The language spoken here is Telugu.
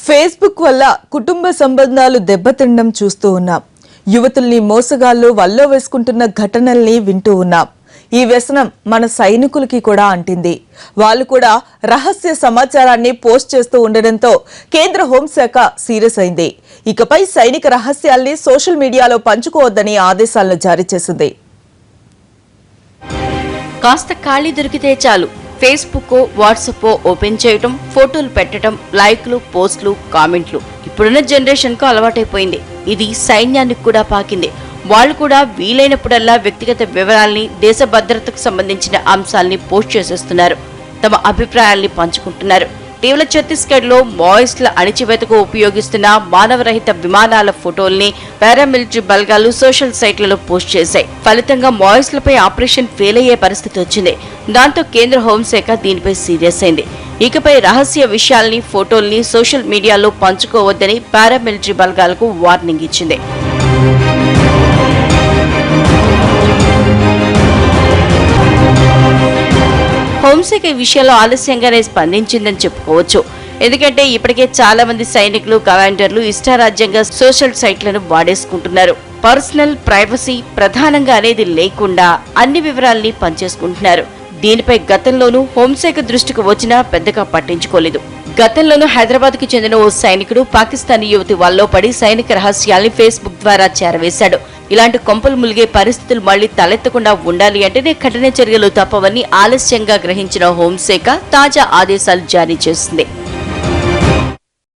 ఫేస్బుక్ వల్ల కుటుంబ సంబంధాలు దెబ్బతినడం చూస్తూ ఉన్నాం. యువతుల్ని మోసగాళ్లు వల్లో వేసుకుంటున్న ఘటనల్ని వింటూ ఉన్నాం. ఈ వ్యసనం మన సైనికులకి కూడా అంటింది. వాళ్ళు కూడా రహస్య సమాచారాన్ని పోస్ట్ చేస్తూ ఉండడంతో కేంద్ర హోంశాఖ సీరియస్ అయింది. ఇకపై సైనిక రహస్యాల్ని సోషల్ మీడియాలో పంచుకోవద్దని ఆదేశాలను జారీ చేసింది. కాస్త ఖాళీ దొరికితే చాలు ఫేస్బుక్, వాట్సాప్ ఓపెన్ చేయటం, ఫోటోలు పెట్టడం, లైక్లు, పోస్టులు, కామెంట్లు ఇప్పుడున్న జనరేషన్ కు అలవాటైపోయింది. ఇది సైన్యానికి కూడా పాకింది. వాళ్ళు కూడా వీలైనప్పుడల్లా వ్యక్తిగత వివరాల్ని, దేశ భద్రతకు సంబంధించిన అంశాల్ని పోస్ట్ చేసేస్తున్నారు. తమ అభిప్రాయాల్ని పంచుకుంటున్నారు. ఇటీవల ఛత్తీస్గఢ్ లో మావోయిస్టుల అణిచివేతకు ఉపయోగిస్తున్న మానవరహిత విమానాల ఫోటోల్ని పారామిలిటరీ బలగాలు సోషల్ సైట్లలో పోస్ట్ చేశాయి. ఫలితంగా మావోయిస్టులపై ఆపరేషన్ ఫెయిల్ అయ్యే పరిస్థితి వచ్చింది. దాంతో కేంద్ర హోంశాఖ దీనిపై సీరియస్ అయింది. ఇకపై రహస్య విషయాల్ని, ఫోటోల్ని సోషల్ మీడియాలో పంచుకోవద్దని పారామిలిటరీ బలగాలకు వార్నింగ్ ఇచ్చింది. హోంశాఖ ఈ విషయంలో ఆలస్యంగానే స్పందించిందని చెప్పుకోవచ్చు. ఎందుకంటే ఇప్పటికే చాలా మంది సైనికులు, కమాండర్లు ఇష్టారాజ్యంగా సోషల్ సైట్లను వాడేసుకుంటున్నారు. పర్సనల్ ప్రైవసీ ప్రధానంగా అనేది లేకుండా అన్ని వివరాల్ని పనిచేసుకుంటున్నారు. దీనిపై గతంలోనూ హోంశాఖ దృష్టికి వచ్చినా పెద్దగా పట్టించుకోలేదు. గతంలోనూ హైదరాబాద్ కు చెందిన ఓ సైనికుడు పాకిస్తానీ యువతి వల్లో పడి సైనిక రహస్యాల్ని ఫేస్బుక్ ద్వారా చేరవేశాడు. ఇలాంటి కొంపలు ములిగే పరిస్థితులు మళ్లీ తలెత్తకుండా ఉండాలి అంటేనే కఠిన చర్యలు తప్పవని ఆలస్యంగా గ్రహించిన హోంశాఖ తాజా ఆదేశాలు జారీ చేసింది.